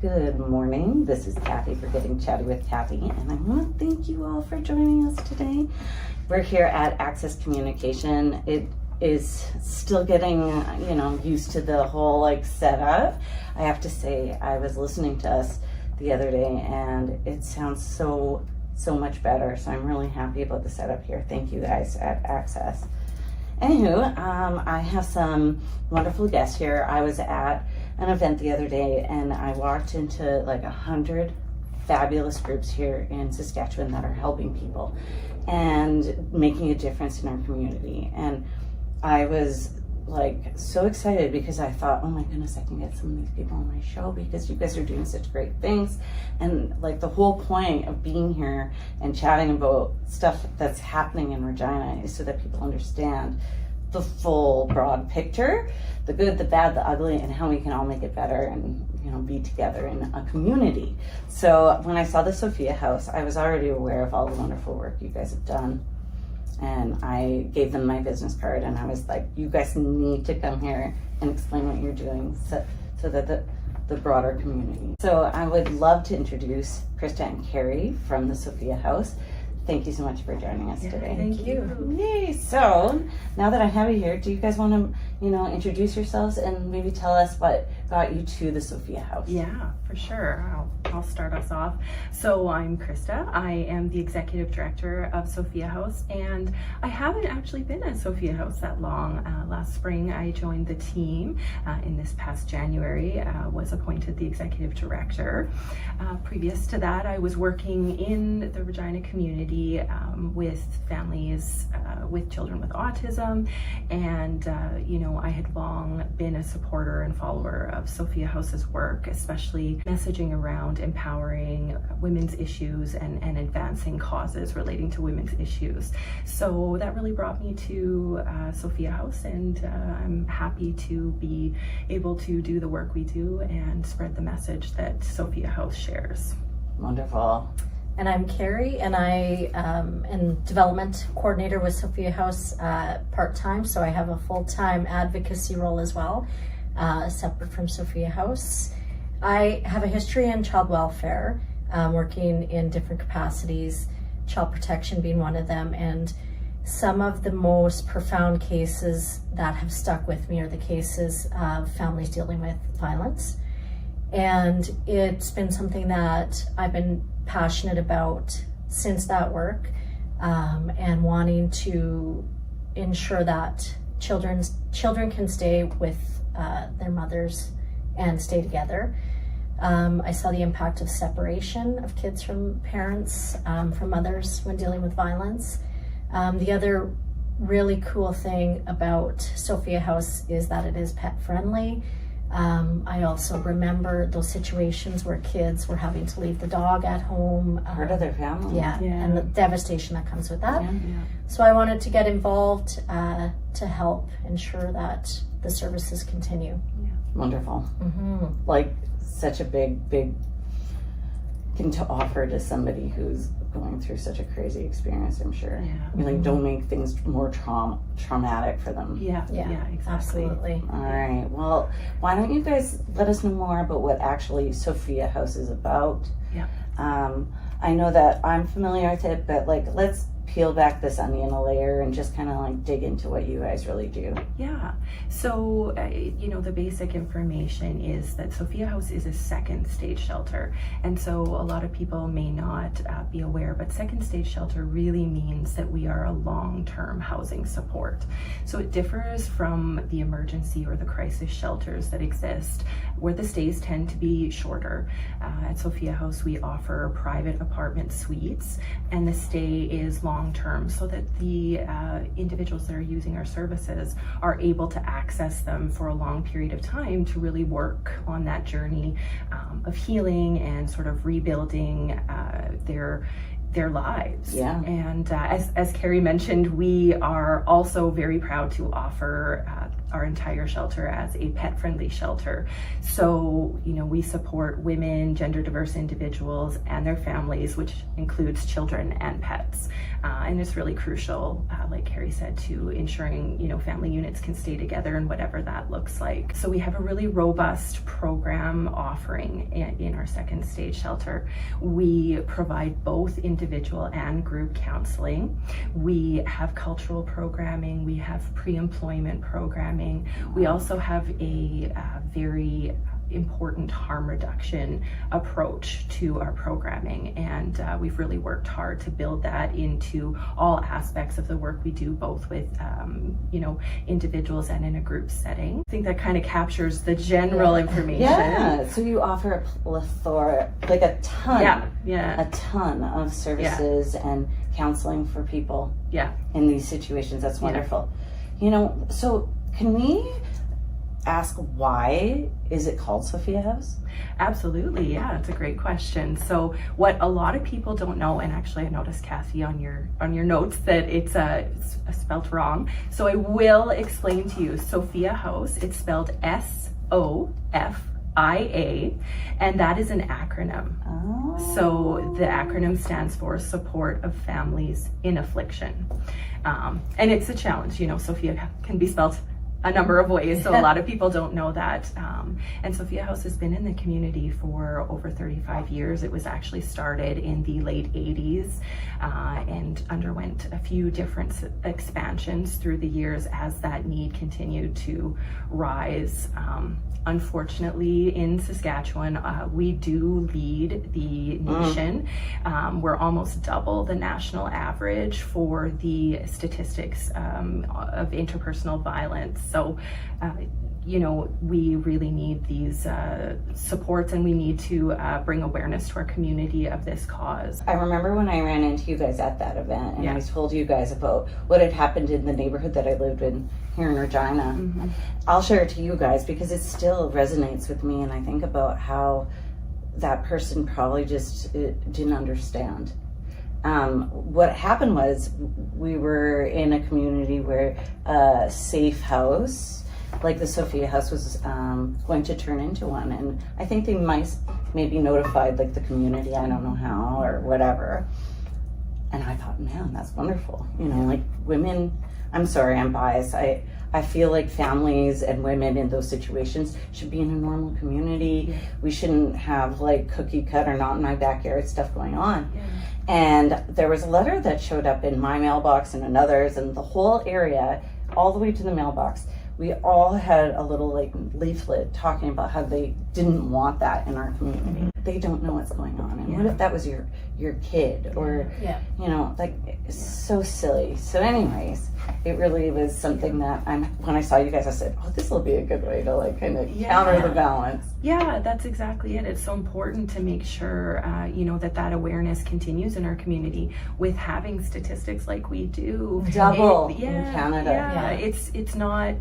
Good morning. This is Kathy for Getting Chatty with Kathy, and I want to thank you all for joining us today. We're here at Access Communication. It is still getting, used to the whole setup. I have to say, I was listening to us the other day, and it sounds so much better. So I'm really happy about the setup here. Thank you guys at Access. Anywho, I have some wonderful guests here. I was at an event the other day and I walked into 100 fabulous groups here in Saskatchewan that are helping people and making a difference in our community. And I was so excited because I thought, oh my goodness, I can get some of these people on my show because you guys are doing such great things. And the whole point of being here and chatting about stuff that's happening in Regina is so that people understand the full broad picture, the good, the bad, the ugly, and how we can all make it better and be together in a community. So when I saw the SOFIA House, I was already aware of all the wonderful work you guys have done. And I gave them my business card and I was like, you guys need to come here and explain what you're doing so that the broader community. So I would love to introduce Christa and Kerri from the SOFIA House. Thank you so much for joining us today. Thank you. Yay! So now that I have you here, do you guys want to, introduce yourselves and maybe tell us what got you to the SOFIA House? Yeah, for sure. I'll start us off. So I'm Christa. I am the executive director of SOFIA House, and I haven't actually been at SOFIA House that long. Last spring, I joined the team. In this past January, was appointed the executive director. Previous to that, I was working in the Regina community with families with children with autism, and I had long been a supporter and follower of SOFIA House's work, especially messaging around empowering women's issues and advancing causes relating to women's issues. So that really brought me to SOFIA House, and I'm happy to be able to do the work we do and spread the message that SOFIA House shares. Wonderful. And I'm Kerri, and I am development coordinator with SOFIA House part-time, so I have a full-time advocacy role as well, separate from SOFIA House. I have a history in child welfare, working in different capacities, child protection being one of them, and some of the most profound cases that have stuck with me are the cases of families dealing with violence. And it's been something that I've been passionate about since that work, and wanting to ensure that children can stay with their mothers and stay together. I saw the impact of separation of kids from parents, from mothers when dealing with violence. The other really cool thing about SOFIA House is that it is pet friendly. I also remember those situations where kids were having to leave the dog at home. Part of their family. Yeah, and the devastation that comes with that. Yeah. So I wanted to get involved to help ensure that the services continue. Yeah. Wonderful. Mm-hmm. Such a big thing to offer to somebody who's going through such a crazy experience, I'm sure. Yeah. Don't make things more traumatic for them. Yeah, exactly. Absolutely. All right. Well, why don't you guys let us know more about what actually SOFIA House is about? Yeah. I know that I'm familiar with it, but let's peel back this onion a layer and just kind of dig into what you guys really do. Yeah. So, the basic information is that SOFIA House is a second stage shelter. And so a lot of people may not be aware, but second stage shelter really means that we are a long-term housing support. So it differs from the emergency or the crisis shelters that exist, where the stays tend to be shorter. At SOFIA House, we offer private apartment suites, and the stay is long-term so that the individuals that are using our services are able to access them for a long period of time to really work on that journey of healing and sort of rebuilding their lives. Yeah. And as Kerri mentioned, we are also very proud to offer our entire shelter as a pet-friendly shelter. So, we support women, gender diverse individuals, and their families, which includes children and pets. And it's really crucial, like Kerri said, to ensuring, family units can stay together and whatever that looks like. So we have a really robust program offering in our second stage shelter. We provide both individual and group counseling. We have cultural programming. We have pre-employment programming. We also have a very important harm reduction approach to our programming, and we've really worked hard to build that into all aspects of the work we do, both with individuals and in a group setting. I think that kind of captures the general information. Yeah, so you offer a plethora, like a ton of services and counseling for people in these situations. That's wonderful. So can we ask, why is it called SOFIA House? Absolutely, yeah, it's a great question. So what a lot of people don't know, and actually I noticed, Kathy, on your notes that it's spelled wrong. So I will explain to you. SOFIA House, it's spelled SOFIA, and that is an acronym. Oh. So the acronym stands for Support of Families in Affliction. And it's a challenge, SOFIA can be spelled a number of ways, so a lot of people don't know that. And SOFIA House has been in the community for over 35 years. It was actually started in the late 80s and underwent a few different expansions through the years as that need continued to rise. Unfortunately, in Saskatchewan, we do lead the nation. We're almost double the national average for the statistics of interpersonal violence. So, we really need these supports, and we need to bring awareness to our community of this cause. I remember when I ran into you guys at that event, and I told you guys about what had happened in the neighborhood that I lived in here in Regina. I'll share it to you guys because it still resonates with me, and I think about how that person probably just didn't understand. What happened was, we were in a community where a safe house, like the SOFIA House, was going to turn into one, and I think they maybe notified like the community, I don't know how or whatever. And I thought, man, that's wonderful. Like women, I'm sorry, I'm biased. I feel like families and women in those situations should be in a normal community. We shouldn't have like cookie cutter, not in my backyard stuff going on. And there was a letter that showed up in my mailbox and another's, and the whole area, all the way to the mailbox, we all had a little like leaflet talking about how they didn't want that in our community. They don't know what's going on, and what if that was your kid, or like, it's so silly. So anyways, it really was something that when I saw you guys, I said, oh, this will be a good way to like kind of counter the balance. Yeah, that's exactly it. It's so important to make sure that awareness continues in our community with having statistics like we do. Double in Canada. It's not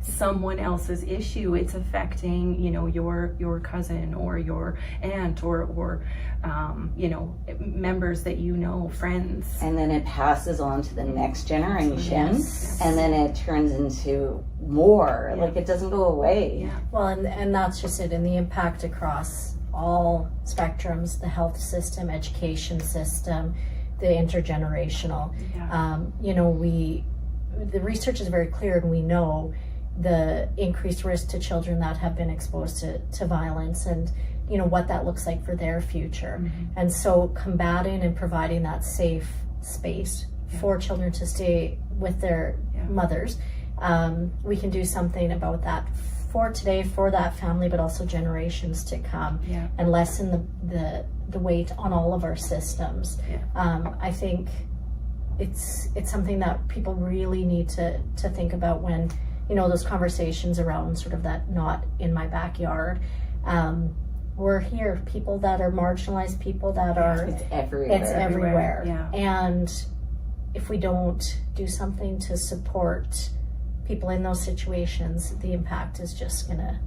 someone else's issue. It's affecting your cousin or your aunt or members that friends. And then it passes on to the next generation, and then it turns into more. Like, it doesn't go away. Well, and that's just it, and the impact across all spectrums: the health system, education system, the intergenerational. The research is very clear, and we know the increased risk to children that have been exposed to violence, and what that looks like for their future. And so combating and providing that safe space for children to stay with their mothers, we can do something about that for today, for that family, but also generations to come, and lessen the weight on all of our systems. I think it's something that people really need to think about when those conversations around sort of that not in my backyard. We're here, people that are marginalized, people that are... It's everywhere. And if we don't do something to support people in those situations, the impact is just going to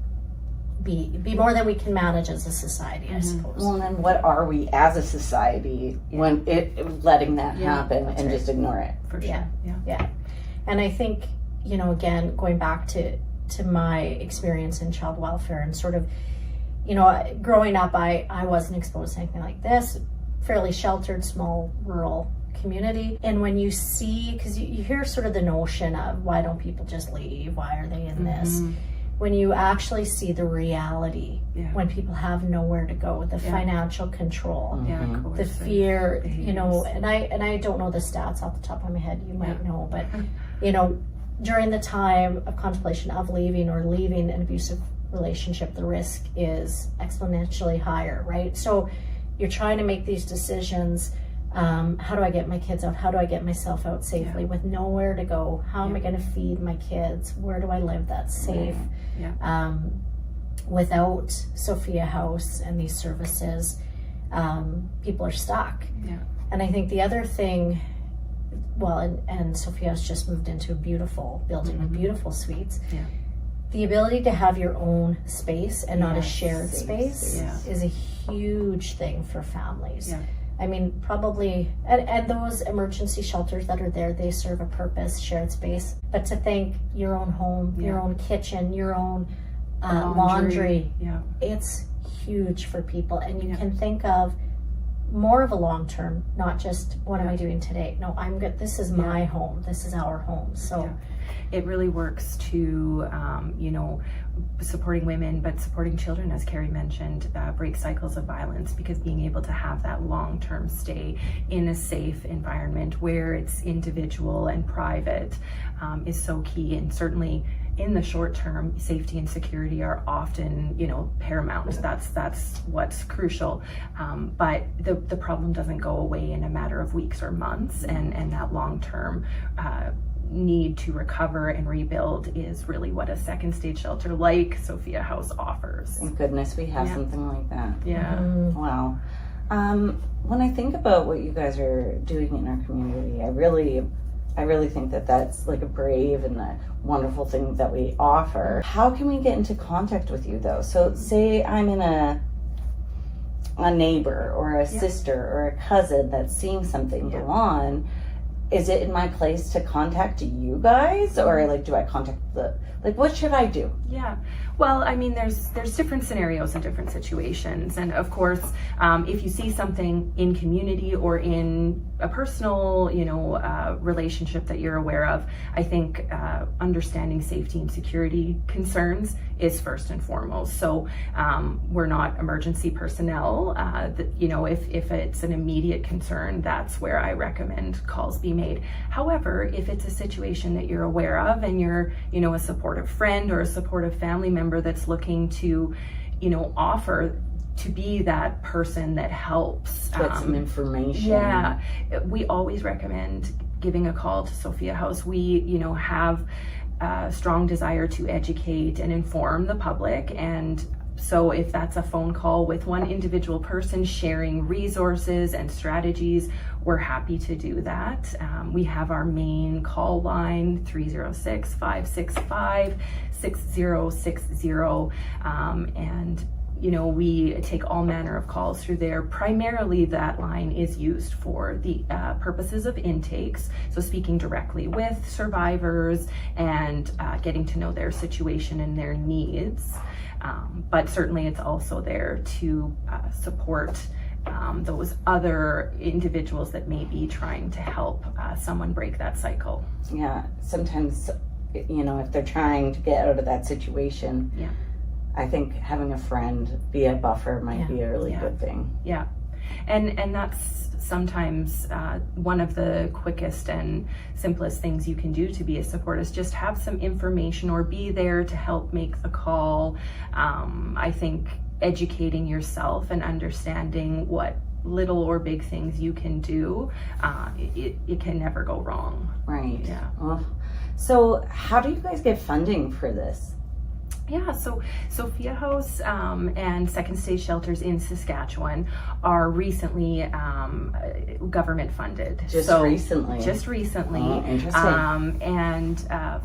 be more than we can manage as a society, I suppose. Well, then what are we as a society when letting that happen and just ignore it? For sure. Yeah. And I think, you know, again, going back to my experience in child welfare and sort of, you know, growing up, I wasn't exposed to anything like this, fairly sheltered, small, rural community. And when you see, because you hear sort of the notion of why don't people just leave? Why are they in this? When you actually see the reality, when people have nowhere to go, the financial control, the fear, you know, and I don't know the stats off the top of my head, you might know, but you know, during the time of contemplation of leaving or leaving an abusive relationship, the risk is exponentially higher, right? So you're trying to make these decisions. How do I get my kids out? How do I get myself out safely with nowhere to go? How am I going to feed my kids? Where do I live that's safe? Without SOFIA House and these services, people are stuck. And I think the other thing, well, and SOFIA House just moved into a beautiful building with beautiful suites. The ability to have your own space and not a shared space is a huge thing for families. I mean, probably, and those emergency shelters that are there, they serve a purpose, shared space. But to think your own home, your own kitchen, your own laundry, it's huge for people. And you can think of more of a long term, not just what am I doing today? No, I'm good. This is my home. This is our home. So it really works to, you know, supporting women, but supporting children, as Kerri mentioned, break cycles of violence, because being able to have that long-term stay in a safe environment where it's individual and private is so key. And certainly in the short term, safety and security are often, you know, paramount. That's what's crucial. But the problem doesn't go away in a matter of weeks or months, and that long-term need to recover and rebuild is really what a second stage shelter like SOFIA House offers. Thank goodness we have something like that. Wow. When I think about what you guys are doing in our community, I really think that that's like a brave and a wonderful thing that we offer. How can we get into contact with you though? So say I'm in a neighbor or a sister or a cousin that's seeing something go on. Is it in my place to contact you guys, or like do I contact what should I do? Well, I mean, there's different scenarios and different situations, and of course, if you see something in community or in a personal, you know, relationship that you're aware of, I think understanding safety and security concerns is first and foremost. So we're not emergency personnel. You know, if it's an immediate concern, that's where I recommend calls be made. However, if it's a situation that you're aware of and you're, you know, a supportive friend or a supportive family member that's looking to, you know, offer to be that person that helps. Get some information. We always recommend giving a call to SOFIA House. We, you know, have a strong desire to educate and inform the public, and so if that's a phone call with one individual person sharing resources and strategies, we're happy to do that. We have our main call line, 306-565-6060, and you know, we take all manner of calls through there. Primarily that line is used for the purposes of intakes, so speaking directly with survivors and getting to know their situation and their needs. But certainly it's also there to support those other individuals that may be trying to help someone break that cycle. Sometimes, you know, if they're trying to get out of that situation, I think having a friend be a buffer might be a really good thing. And that's sometimes one of the quickest and simplest things you can do to be a support is just have some information or be there to help make the call. I think educating yourself and understanding what little or big things you can do, it can never go wrong. Right. Well, so how do you guys get funding for this? Yeah, so SOFIA House and Second Stage Shelters in Saskatchewan are recently government funded. Just recently. Oh, interesting. And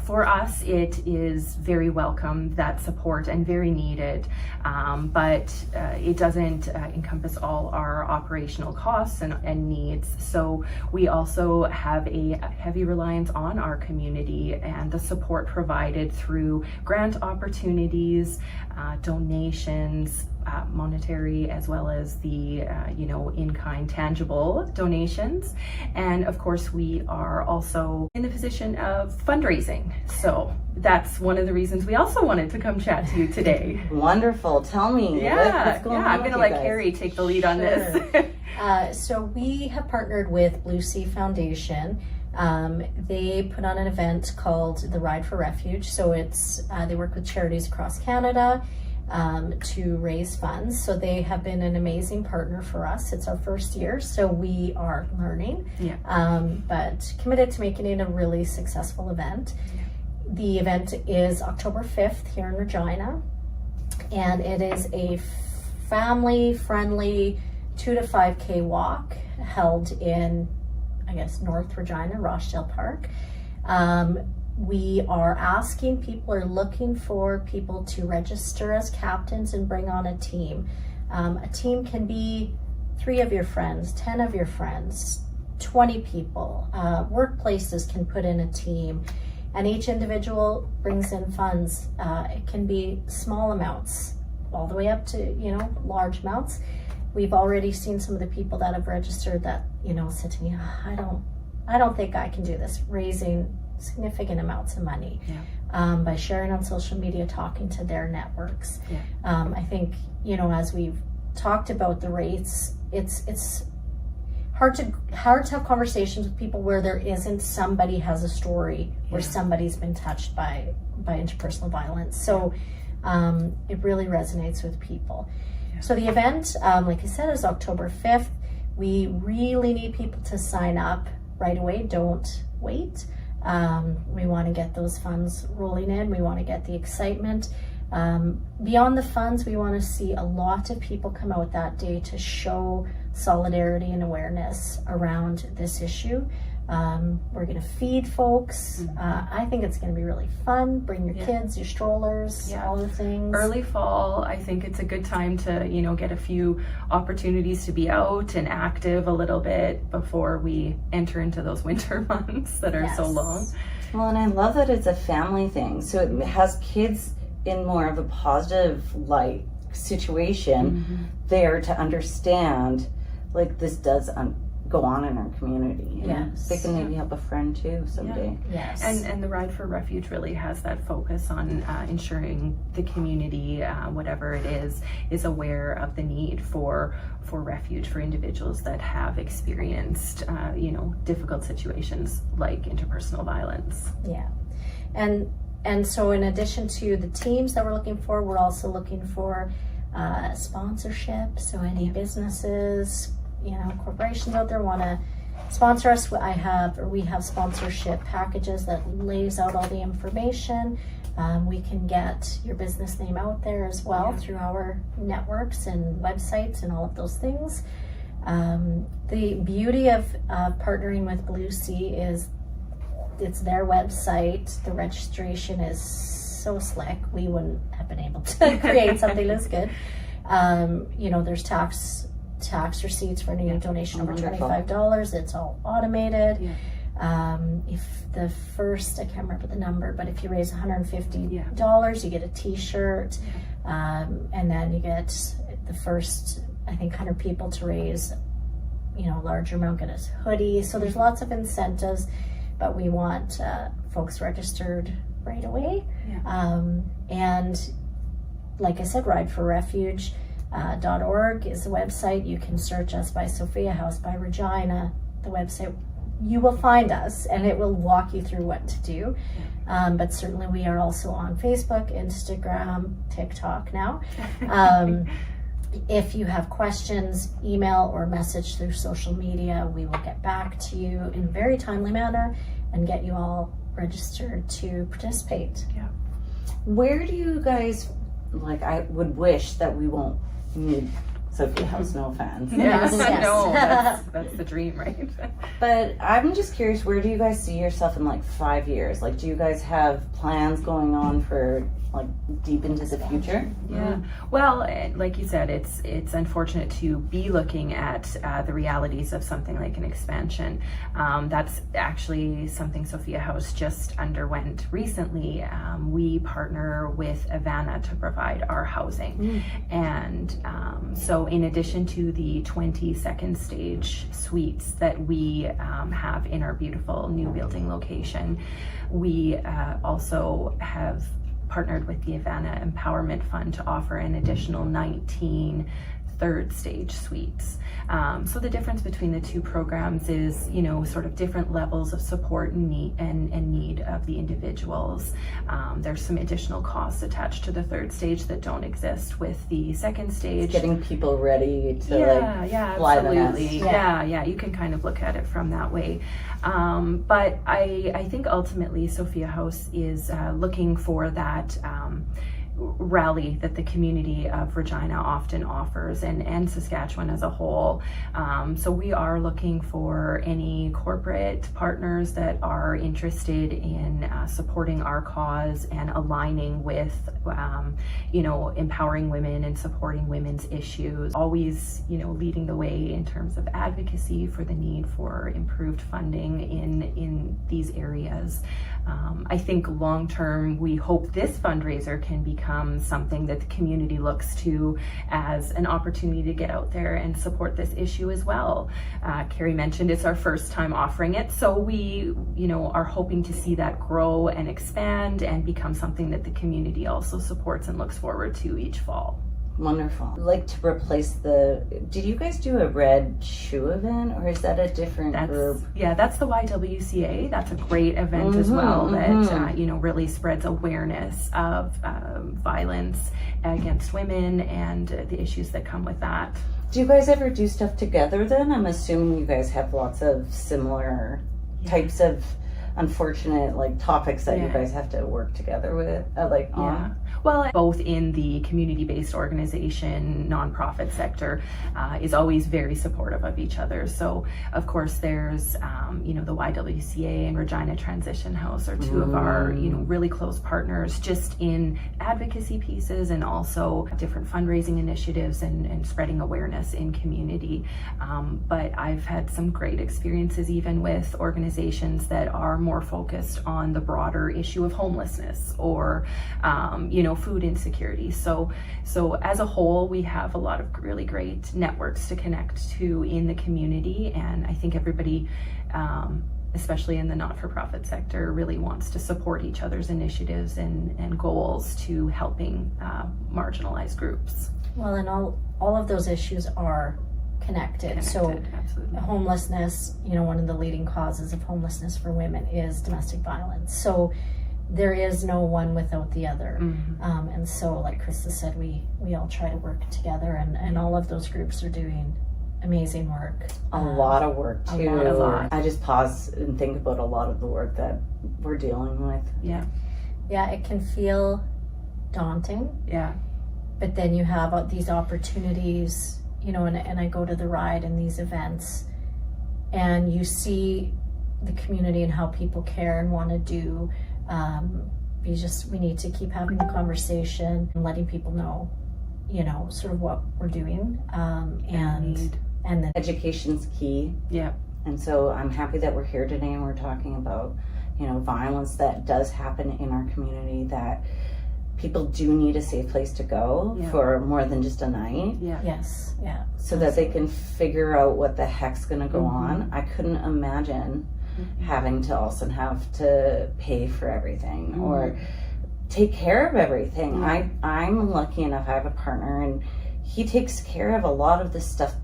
for us, it is very welcome, that support, and very needed. But it doesn't encompass all our operational costs and needs. So we also have a heavy reliance on our community and the support provided through grant opportunities, donations, monetary, as well as the in-kind tangible donations. And of course, we are also in the position of fundraising. So that's one of the reasons we also wanted to come chat to you today. Wonderful. Tell me what's going on. I'm going to let Kerri take the lead on this. So we have partnered with Blue Sea Foundation. They put on an event called the Ride for Refuge. So it's they work with charities across Canada to raise funds. So they have been an amazing partner for us. It's our first year, so we are learning, but committed to making it a really successful event. The event is October 5th here in Regina, and it is a family-friendly 2 to 5K walk held in, I guess, North Regina, Rochdale Park. We are asking people, or looking for people to register as captains and bring on a team. A team can be 3 of your friends, 10 of your friends, 20 people. Workplaces can put in a team, and each individual brings in funds. It can be small amounts all the way up to, large amounts. We've already seen some of the people that have registered that, said to me, I don't think I can do this, raising significant amounts of money by sharing on social media, talking to their networks. I think, as we've talked about the rates, it's hard to have conversations with people where there isn't somebody has a story where somebody's been touched by interpersonal violence. So it really resonates with people. So the event, like I said, is October 5th. We really need people to sign up right away. Don't wait. We want to get those funds rolling in. We want to get the excitement. Beyond the funds, we want to see a lot of people come out that day to show solidarity and awareness around this issue. We're going to feed folks. I think it's going to be really fun. Bring your kids, your strollers, all the things. Early fall, I think it's a good time to, get a few opportunities to be out and active a little bit before we enter into those winter months that are so long. Well, and I love that it's a family thing. So it has kids in more of a positive light situation there to understand, like, this does go on in our community. They can maybe help a friend too someday. And the Ride for Refuge really has that focus on ensuring the community, whatever it is aware of the need for refuge for individuals that have experienced difficult situations like interpersonal violence. And so in addition to the teams that we're looking for, we're also looking for sponsorship. So any businesses, corporations out there want to sponsor us. We have sponsorship packages that lays out all the information. We can get your business name out there as well through our networks and websites and all of those things. The beauty of partnering with Blue Sea is it's their website. The registration is so slick. We wouldn't have been able to create something that's good. There's tax receipts for any donation over $25. It's all automated. If the first, I can't remember the number, but if you raise $150, you get a t-shirt, and then you get the first, I think, 100 people to raise, a larger amount, get a hoodie. So there's lots of incentives, but we want folks registered right away. And like I said, Ride for Refuge. .org is the website. You can search us by SOFIA House, by Regina, the website. You will find us, and it will walk you through what to do. But certainly we are also on Facebook, Instagram, TikTok now. If you have questions, email or message through social media. We will get back to you in a very timely manner and get you all registered to participate. Where do you guys, like, I would wish that we won't need SOFIA House, no offense. Yes, Yes. no, that's the dream, right? But I'm just curious, where do you guys see yourself in like 5 years? Like, do you guys have plans going on for like deep into the future? Yeah. Well, like you said, it's unfortunate to be looking at the realities of something like an expansion. That's actually something SOFIA House just underwent recently. We partner with Avana to provide our housing. And so in addition to the 22nd stage suites that we have in our beautiful new building location, we also have partnered with the Avana Empowerment Fund to offer an additional 19 third stage suites. So the difference between the two programs is, you know, sort of different levels of support and need of the individuals. There's some additional costs attached to the third stage that don't exist with the second stage. Getting people ready to fly absolutely. the nest. Yeah, you can kind of look at it from that way. But I think ultimately SOFIA House is looking for that rally that the community of Regina often offers, and Saskatchewan as a whole. So we are looking for any corporate partners that are interested in supporting our cause and aligning with, you know, empowering women and supporting women's issues. Always, you know, leading the way in terms of advocacy for the need for improved funding in these areas. I think long term, we hope this fundraiser can become something that the community looks to as an opportunity to get out there and support this issue as well. Kerri mentioned it's our first time offering it, so we, you know, are hoping to see that grow and expand and become something that the community also supports and looks forward to each fall. Wonderful. I'd like to replace did you guys do a red shoe event, or is that a different group? Yeah, that's the YWCA. That's a great event as well that, you know, really spreads awareness of violence against women and the issues that come with that. Do you guys ever do stuff together then? I'm assuming you guys have lots of similar types of unfortunate like topics that you guys have to work together with, on. Well, both in the community-based organization, nonprofit sector is always very supportive of each other. So, of course, there's, you know, the YWCA and Regina Transition House are two of our, you know, really close partners just in advocacy pieces and also different fundraising initiatives and spreading awareness in community. But I've had some great experiences even with organizations that are more focused on the broader issue of homelessness or, you know, food insecurity. So as a whole, we have a lot of really great networks to connect to in the community, and I think everybody, especially in the not-for-profit sector, really wants to support each other's initiatives and goals to helping marginalized groups. Well, and all of those issues are connected. So absolutely. Homelessness, you know, one of the leading causes of homelessness for women is domestic violence. So there is no one without the other. And so, like Christa said, we all try to work together, and all of those groups are doing amazing work. A lot of work too. A lot. I just pause and think about a lot of the work that we're dealing with. Yeah, it can feel daunting. Yeah. But then you have these opportunities, you know, and I go to the ride and these events, and you see the community and how people care and want to do. We need to keep having the conversation and letting people know, you know, sort of what we're doing, and then Education's key. Yeah. And so I'm happy that we're here today and we're talking about, you know, violence that does happen in our community, that people do need a safe place to go for more than just a night. Yeah. Yes. Yeah. So that they can figure out what the heck's gonna go on. I couldn't imagine having to also have to pay for everything or take care of everything. I'm lucky enough, I have a partner and he takes care of a lot of the stuff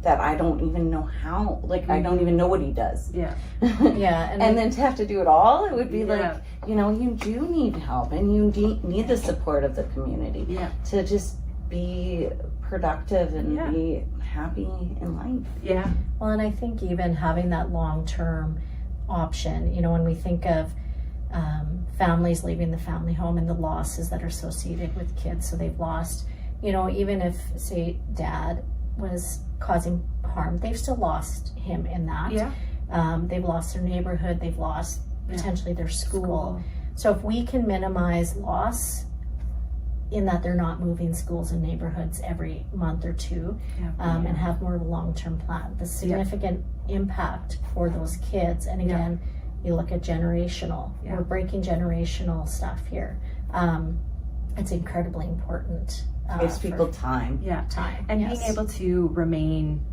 that I don't even know how, like I don't even know what he does. Yeah. Yeah. And then to have to do it all, it would be like, you know, you do need help and you need the support of the community to just be productive and be happy in life. Yeah. Well, and I think even having that long-term option, you know, when we think of families leaving the family home and the losses that are associated with kids. So they've lost, even if, say, dad was causing harm, they've still lost him in that. Yeah. They've lost their neighborhood, they've lost potentially their school. So if we can minimize loss in that they're not moving schools and neighborhoods every month or two, and have more of a long-term plan, the significant impact for those kids. And again, you look at generational, we're breaking generational stuff here. It's incredibly important. Gives people time. Time. And being able to remain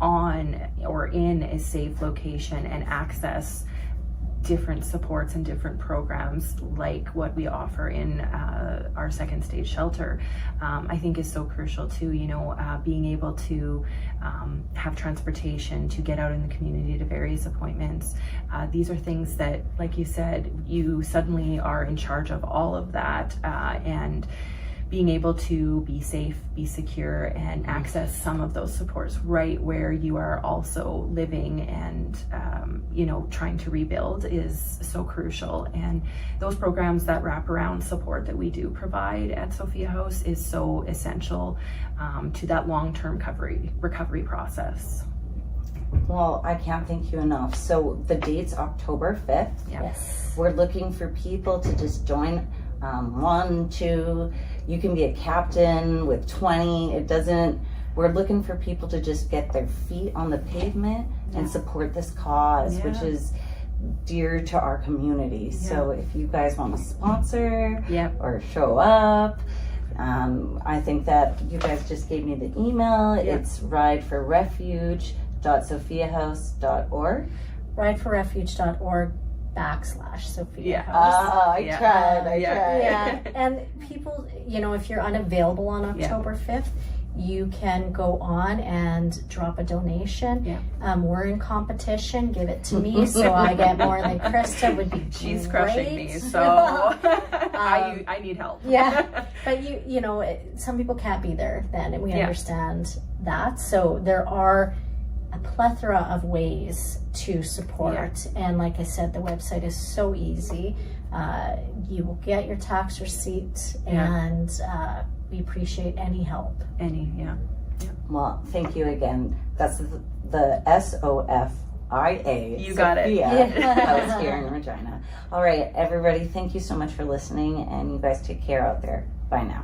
on or in a safe location and access different supports and different programs like what we offer in our second stage shelter, I think is so crucial too. Being able to have transportation to get out in the community to various appointments. These are things that, like you said, you suddenly are in charge of all of that, and being able to be safe, be secure, and access some of those supports right where you are also living and trying to rebuild is so crucial. And those programs that wrap around support that we do provide at SOFIA House is so essential to that long-term recovery process. Well, I can't thank you enough. So the date's October 5th. Yes. We're looking for people to just join. 1, 2, you can be a captain with 20. We're looking for people to just get their feet on the pavement and support this cause, which is dear to our community. So if you guys want to sponsor or show up, I think that you guys just gave me the email. It's rideforrefuge.sofiahouse.org. rideforrefuge.org/SOFIA House. I tried. Yeah, and people, if you're unavailable on October 5th, you can go on and drop a donation. We're in competition. Give it to me so I get more than Christa would be. She's great. crushing me, so I need help. But some people can't be there then, and we understand that. So there are a plethora of ways to support, and like I said, the website is so easy. You will get your tax receipt, and we appreciate any help. Well, thank you again. That's the SOFIA. You got it. House here in Regina. All right, everybody, thank you so much for listening, and you guys take care out there. Bye now.